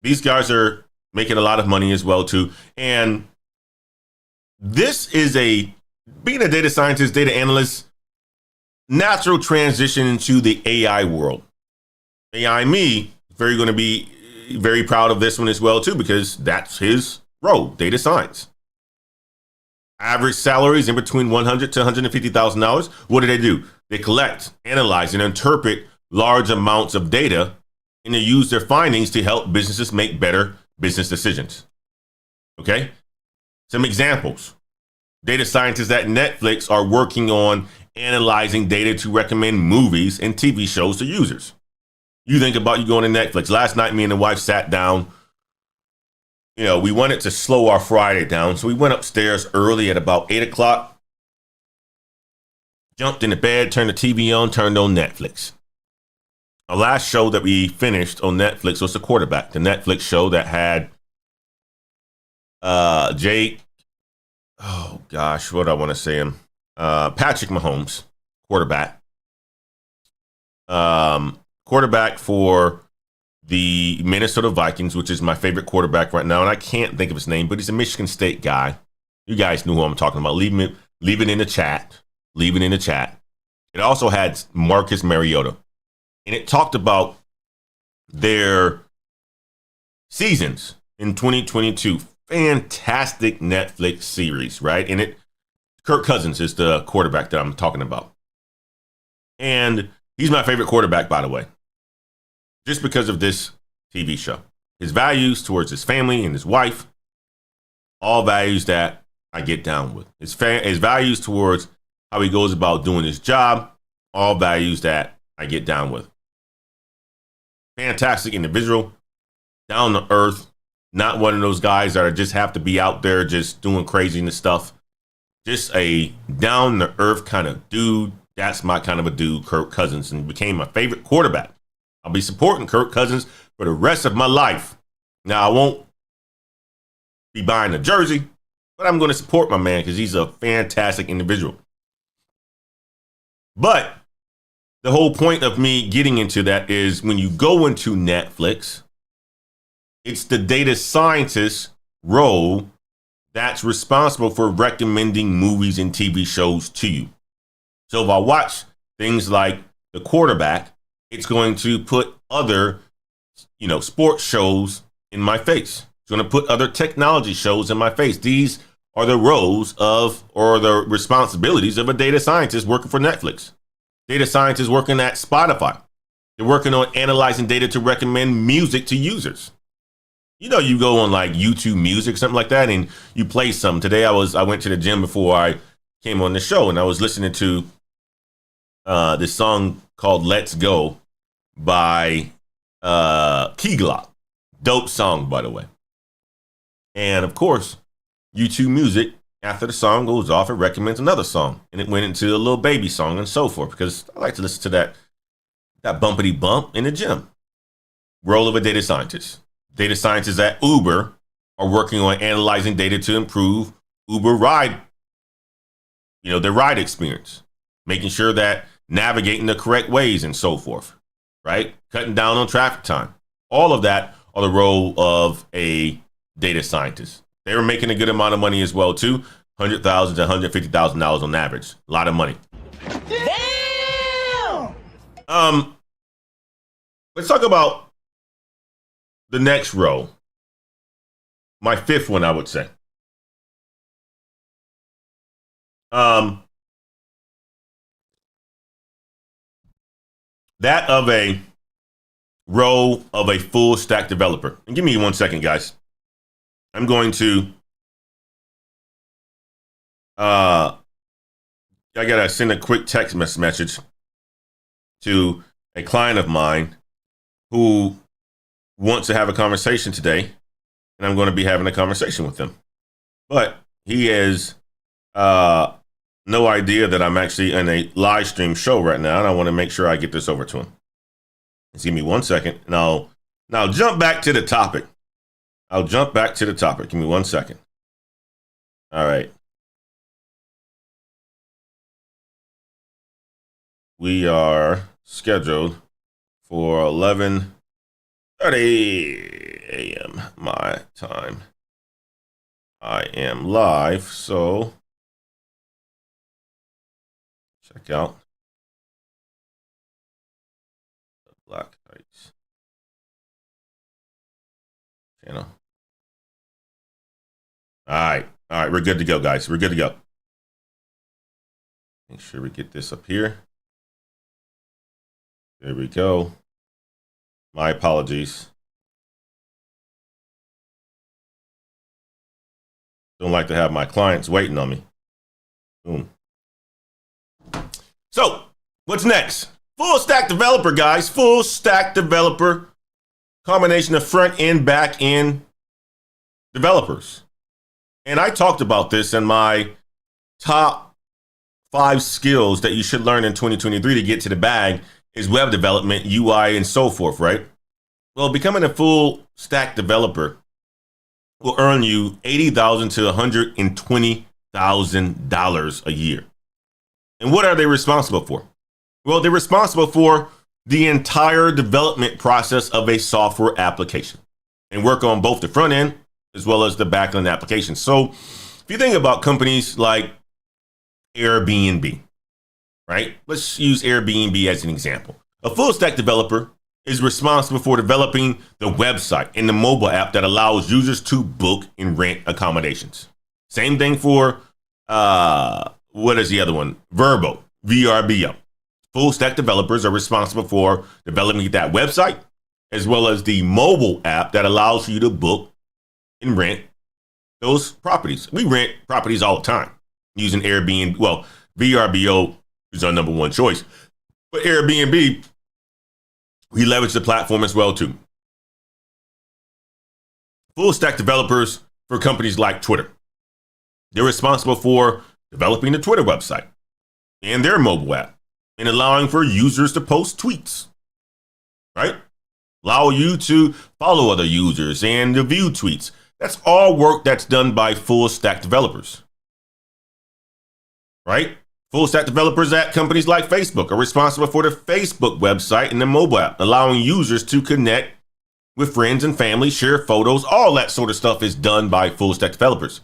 These guys are making a lot of money as well, too. And this is being a data scientist, data analyst, natural transition into the AI world. AI me, very going to be very proud of this one as well, too, because that's his role, data science. Average salaries in between $100,000 to $150,000. What do? They collect, analyze, and interpret large amounts of data, and they use their findings to help businesses make better business decisions. Okay? Some examples. Data scientists at Netflix are working on analyzing data to recommend movies and TV shows to users. You think about you going to Netflix. Last night, me and the wife sat down. We wanted to slow our Friday down, so we went upstairs early at about 8 o'clock, jumped into bed, turned the TV on, turned on Netflix. Our last show that we finished on Netflix was The Quarterback, the Netflix show that had Patrick Mahomes, quarterback. Quarterback for the Minnesota Vikings, which is my favorite quarterback right now. And I can't think of his name, but he's a Michigan State guy. You guys knew who I'm talking about. Leave it in the chat. Leave it in the chat. It also had Marcus Mariota. And it talked about their seasons in 2022. Fantastic Netflix series, right? And Kirk Cousins is the quarterback that I'm talking about. And he's my favorite quarterback, by the way, just because of this TV show. His values towards his family and his wife, all values that I get down with. His values towards how he goes about doing his job, all values that I get down with. Fantastic individual, down to earth, not one of those guys that just have to be out there just doing craziness stuff. Just a down to earth kind of dude. That's my kind of a dude, Kirk Cousins, and became my favorite quarterback. I'll be supporting Kirk Cousins for the rest of my life. Now, I won't be buying a jersey, but I'm going to support my man because he's a fantastic individual. But the whole point of me getting into that is when you go into Netflix, it's the data scientist role that's responsible for recommending movies and TV shows to you. So if I watch things like The Quarterback, it's going to put other, sports shows in my face. It's going to put other technology shows in my face. These are the roles or the responsibilities of a data scientist working for Netflix. Data scientists working at Spotify. They're working on analyzing data to recommend music to users. You go on like YouTube Music, something like that, and you play some. Today I went to the gym before I came on the show, and I was listening to this song called Let's Go by Key Glock. Dope song, by the way. And of course, YouTube Music, after the song goes off, it recommends another song. And it went into a Lil Baby song and so forth, because I like to listen to that bumpity bump in the gym. Role of a data scientist. Data scientists at Uber are working on analyzing data to improve Uber ride, their ride experience, making sure that navigating the correct ways and so forth, right? Cutting down on traffic time. All of that are the role of a data scientist. They were making a good amount of money as well, too. $100,000 to $150,000 on average. A lot of money. Damn! Let's talk about the next row. My fifth one, I would say. That of a role of a full stack developer. And give me 1 second, guys. I'm going to I gotta send a quick text message to a client of mine who wants to have a conversation today, and I'm going to be having a conversation with him. But he has no idea that I'm actually in a live stream show right now, and I want to make sure I get this over to him. Just give me 1 second, and I'll jump back to the topic. Give me 1 second. All right. We are scheduled for 11:30 a.m. my time. I am live, so check out the Black Heights channel. All right, we're good to go, guys. We're good to go. Make sure we get this up here. There we go. My apologies. Don't like to have my clients waiting on me. Boom. So, what's next? Full stack developer, guys. Full stack developer. Combination of front end, back end developers. And I talked about this in my top 5 skills that you should learn in 2023 to get to the bag is web development, UI, and so forth, right? Well, becoming a full stack developer will earn you $80,000 to $120,000 a year. And what are they responsible for? Well, they're responsible for the entire development process of a software application and work on both the front end as well as the back end application. So if you think about companies like Airbnb, right? Let's use Airbnb as an example. A full stack developer is responsible for developing the website and the mobile app that allows users to book and rent accommodations. Same thing for, what is the other one? VRBO. Full stack developers are responsible for developing that website as well as the mobile app that allows you to book and rent those properties. We rent properties all the time using Airbnb. Well, VRBO is our number one choice, but Airbnb, we leverage the platform as well too. Full stack developers for companies like Twitter. They're responsible for developing the Twitter website and their mobile app and allowing for users to post tweets, right? Allow you to follow other users and to view tweets. That's all work that's done by full stack developers, right? Full stack developers at companies like Facebook are responsible for the Facebook website and the mobile app, allowing users to connect with friends and family, share photos, all that sort of stuff is done by full stack developers.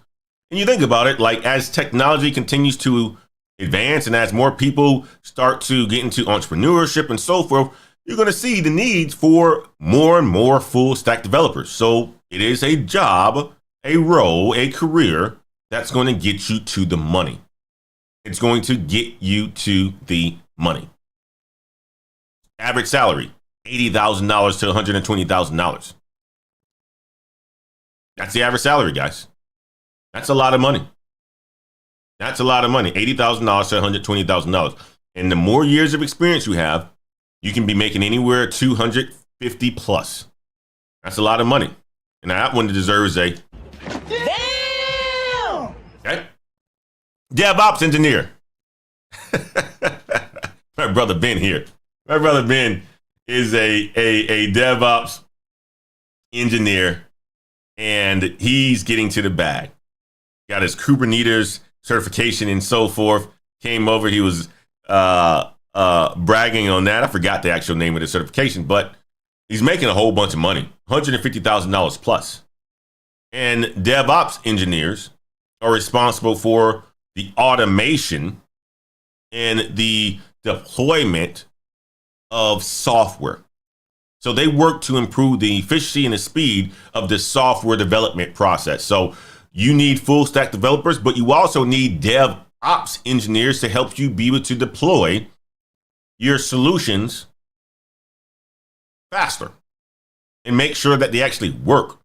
And you think about it, like as technology continues to advance and as more people start to get into entrepreneurship and so forth, you're going to see the needs for more and more full stack developers. So it is a job, a role, a career that's going to get you to the money. It's going to get you to the money. Average salary, $80,000 to $120,000. That's the average salary, guys. That's a lot of money. That's a lot of money, $80,000 to $120,000. And the more years of experience you have, you can be making anywhere 250 plus. That's a lot of money. And that one deserves a damn. Okay. DevOps engineer. My brother Ben here. My brother Ben is a DevOps engineer, and he's getting to the bag. Got his Kubernetes certification and so forth. Came over. He was bragging on that. I forgot the actual name of the certification, but he's making a whole bunch of money, $150,000 plus. And DevOps engineers are responsible for the automation and the deployment of software. So they work to improve the efficiency and the speed of the software development process. So you need full stack developers, but you also need DevOps engineers to help you be able to deploy your solutions faster and make sure that they actually work.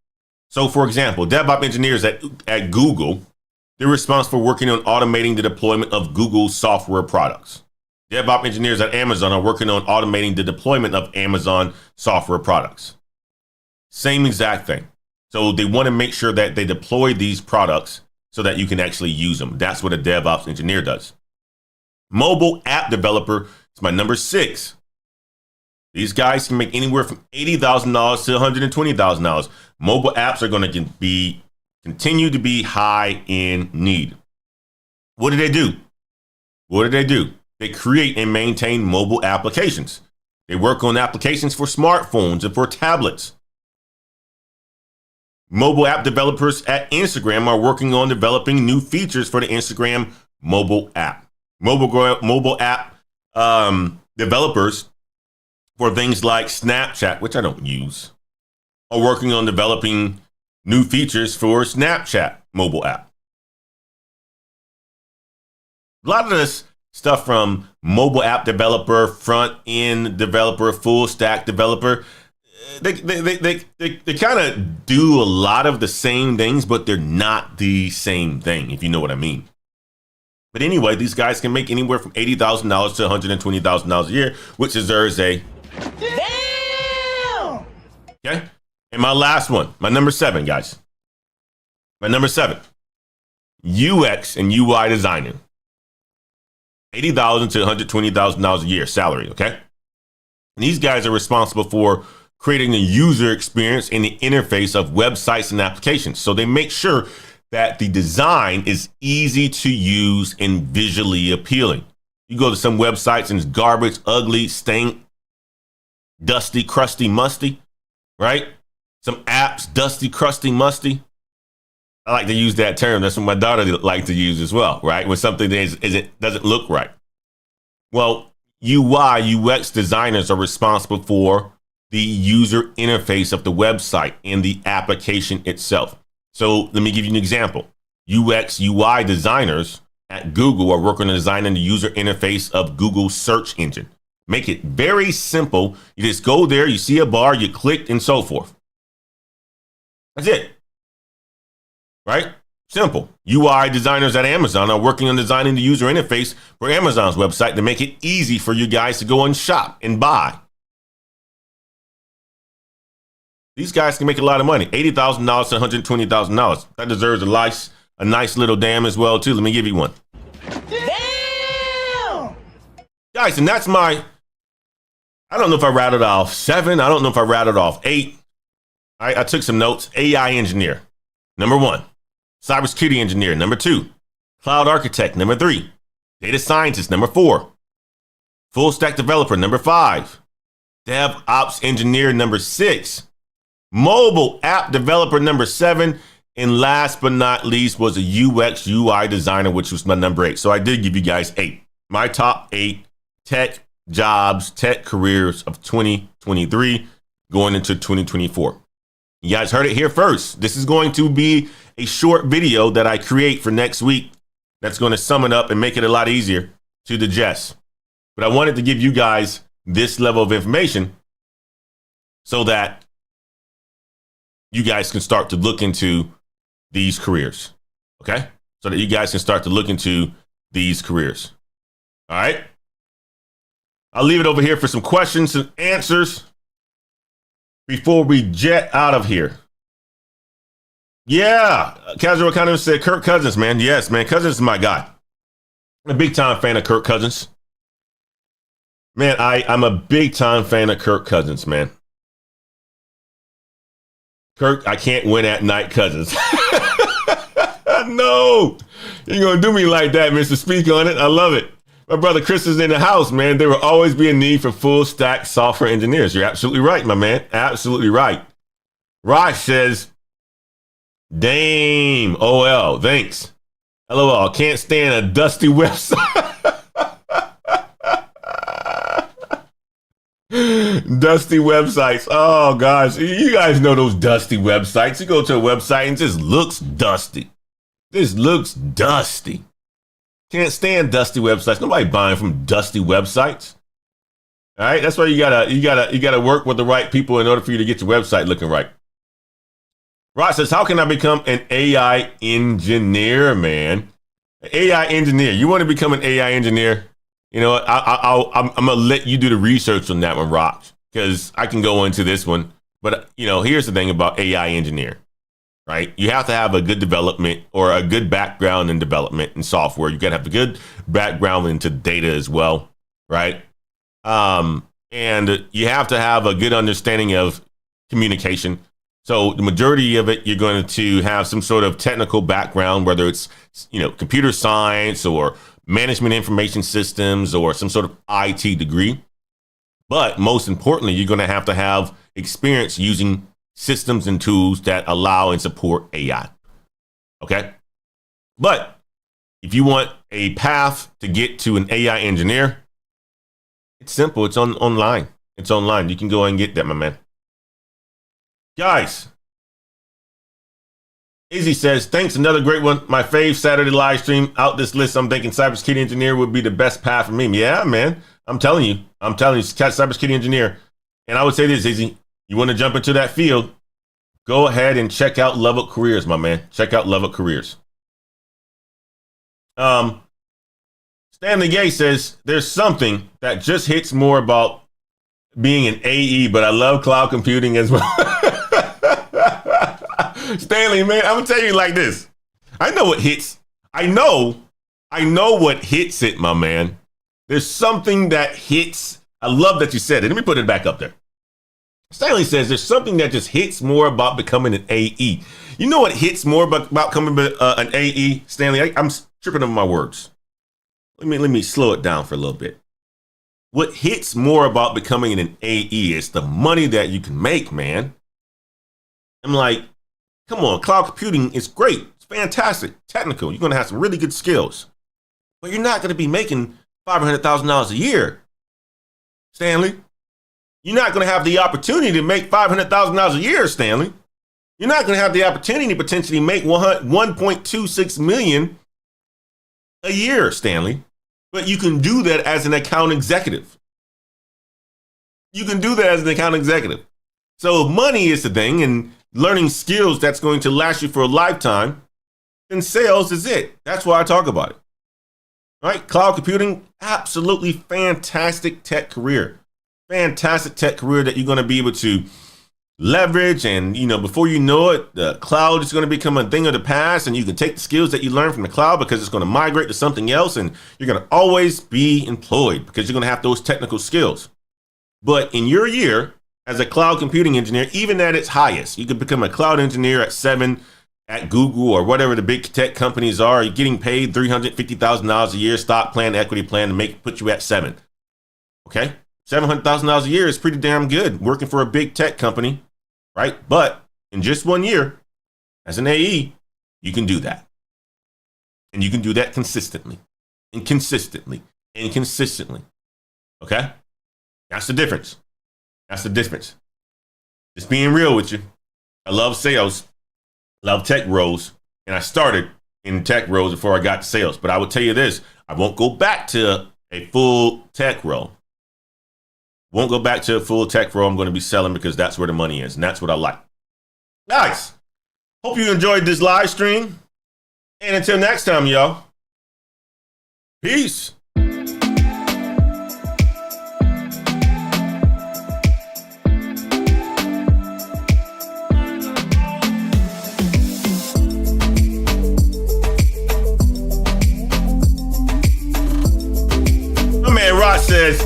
So for example, DevOps engineers at Google, they're responsible for working on automating the deployment of Google's software products. DevOps engineers at Amazon are working on automating the deployment of Amazon software products. Same exact thing. So they want to make sure that they deploy these products so that you can actually use them. That's what a DevOps engineer does. Mobile app developer is my number 6. These guys can make anywhere from $80,000 to $120,000. Mobile apps are going to be continue to be high in need. What do they do? They create and maintain mobile applications. They work on applications for smartphones and for tablets. Mobile app developers at Instagram are working on developing new features for the Instagram mobile app. Mobile app developers for things like Snapchat, which I don't use, are working on developing new features for Snapchat mobile app. A lot of this stuff from mobile app developer, front end developer, full stack developer, they kind of do a lot of the same things, but they're not the same thing, if you know what I mean. But anyway, these guys can make anywhere from $80,000 to $120,000 a year, which deserves a damn. Okay. And my last one, my number 7, guys. My number 7, UX and UI designer. $80,000 to $120,000 a year salary. Okay. And these guys are responsible for creating the user experience and the interface of websites and applications. So they make sure that the design is easy to use and visually appealing. You go to some websites and it's garbage, ugly, stink, dusty, crusty, musty, right? Some apps, dusty, crusty, musty. I like to use that term. That's what my daughter likes to use as well, right? When something doesn't look right. Well, UI, UX designers are responsible for the user interface of the website and the application itself. So let me give you an example. UX, UI designers at Google are working on designing the user interface of Google's search engine. Make it very simple. You just go there, you see a bar, you click, and so forth. That's it. Right? Simple. UI designers at Amazon are working on designing the user interface for Amazon's website to make it easy for you guys to go and shop and buy. These guys can make a lot of money. $80,000 to $120,000. That deserves a nice little damn as well, too. Let me give you one. Damn! Guys, and that's I don't know if I rattled off 7. I don't know if I rattled off 8. I took some notes. AI engineer, number 1. Cybersecurity engineer, number 2. Cloud architect, number 3. Data scientist, number 4. Full stack developer, number 5. DevOps engineer, number 6. Mobile app developer, number 7. And last but not least was a UX UI designer, which was my number 8. So I did give you guys 8. My top 8 tech jobs, tech careers of 2023 going into 2024. You guys heard it here first. This is going to be a short video that I create for next week that's going to sum it up and make it a lot easier to digest. But I wanted to give you guys this level of information so that you guys can start to look into these careers. Okay? So that you guys can start to look into these careers. All right? I'll leave it over here for some questions and answers before we jet out of here. Yeah, Casual Economist said Kirk Cousins, man. Yes, man, Cousins is my guy. I'm a big time fan of Kirk Cousins. Man, I'm a big time fan of Kirk Cousins, man. Kirk, I can't win at night, Cousins. No, you ain't gonna do me like that, Mr. Speak on it. I love it. My brother Chris is in the house, man. There will always be a need for full stack software engineers. You're absolutely right, my man. Absolutely right. Raj says, Dame, OL, thanks. LOL, can't stand a dusty website. Dusty websites. Oh, gosh. You guys know those dusty websites. You go to a website and it just looks dusty. This looks dusty. Can't stand dusty websites. Nobody buying from dusty websites. All right, that's why you gotta work with the right people in order for you to get your website looking right. Ross says, how can I become an AI engineer, man? An AI engineer. You want to become an AI engineer? You know what? I'm gonna let you do the research on that one, Ross, because I can go into this one. But here's the thing about AI engineer. Right? You have to have a good development or a good background in development and software. You got to have a good background into data as well. Right? And you have to have a good understanding of communication. So the majority of it, you're going to have some sort of technical background, whether it's, computer science or management information systems or some sort of IT degree. But most importantly, you're going to have experience using systems and tools that allow and support AI. Okay. But if you want a path to get to an AI engineer, it's simple. It's online. It's online. You can go and get that, my man. Guys, Izzy says, thanks, another great one. My fave Saturday live stream. Out this list, I'm thinking cybersecurity engineer would be the best path for me. Yeah, man. I'm telling you, cybersecurity engineer. And I would say this, Izzy, you want to jump into that field, go ahead and check out Level Careers, my man. Check out Level Careers. Stanley Gay says, there's something that just hits more about being an AE, but I love cloud computing as well. Stanley, man, I'm gonna tell you like this. I know what hits. I know what hits it, my man. There's something that hits. I love that you said it. Let me put it back up there. Stanley says there's something that just hits more about becoming an AE. You know what hits more about becoming an AE, Stanley? I'm tripping over my words. Let me slow it down for a little bit. What hits more about becoming an AE is the money that you can make, man. I'm like, come on, cloud computing is great. It's fantastic, technical. You're going to have some really good skills. But you're not going to be making $500,000 a year, Stanley. You're not going to have the opportunity to make $500,000 a year, Stanley. You're not going to have the opportunity to potentially make $1.26 million a year, Stanley. But you can do that as an account executive. So money is the thing, and learning skills that's going to last you for a lifetime, then sales is it. That's why I talk about it. All right? Cloud computing, absolutely fantastic tech career. Fantastic tech career that you're going to be able to leverage, and before you know it, the cloud is going to become a thing of the past, and you can take the skills that you learn from the cloud because it's going to migrate to something else, and you're going to always be employed because you're going to have those technical skills. But in your year as a cloud computing engineer, even at its highest, you could become a cloud engineer at 7 at Google or whatever the big tech companies are. You're getting paid $350,000 a year, stock plan, equity plan to put you at 7. Okay, $700,000 a year is pretty damn good working for a big tech company. Right? But in just 1 year, as an AE, you can do that. And you can do that consistently. Okay? That's the difference. Just being real with you. I love sales, love tech roles, and I started in tech roles before I got to sales. But I will tell you this, I won't go back to a full tech role. I'm going to be selling because that's where the money is, and that's what I like. Guys, hope you enjoyed this live stream. And until next time, y'all, peace. My man Rod says...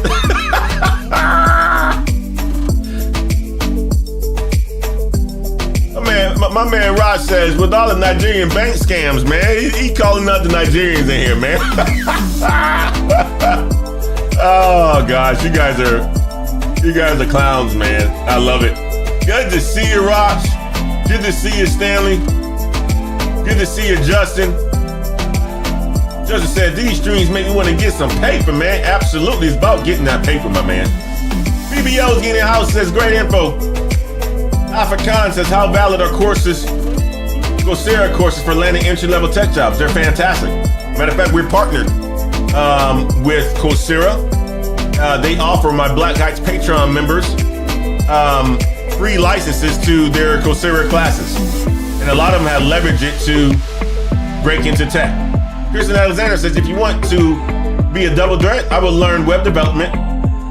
My man Rod says, with all the Nigerian bank scams, man, he calling out the Nigerians in here, man. Oh gosh, you guys are clowns, man. I love it. Good to see you, Raj. Good to see you, Stanley. Good to see you, Justin. Justin said, these streams make me want to get some paper, man. Absolutely, it's about getting that paper, my man. BBO's getting in house says, great info. Afrikaan says, how valid are courses, Coursera courses for landing entry-level tech jobs? They're fantastic. Matter of fact, we're partnered with Coursera. They offer my Black Heights Patreon members free licenses to their Coursera classes. And a lot of them have leveraged it to break into tech. Kirsten Alexander says, if you want to be a double threat, I will learn web development,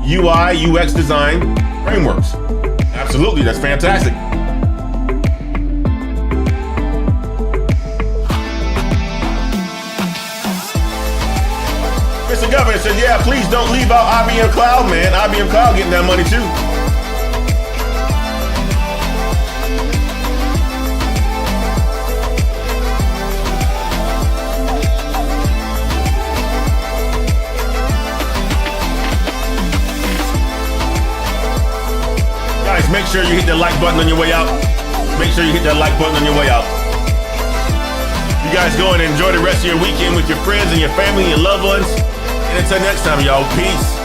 UI, UX design, frameworks. Absolutely, that's fantastic. Mr. Governor says, yeah, please don't leave out IBM Cloud, man. IBM Cloud getting that money too. guys, make sure you hit that like button on your way out. Make sure you hit that like button on your way out. You guys go and enjoy the rest of your weekend with your friends and your family and your loved ones. And until next time, y'all, peace.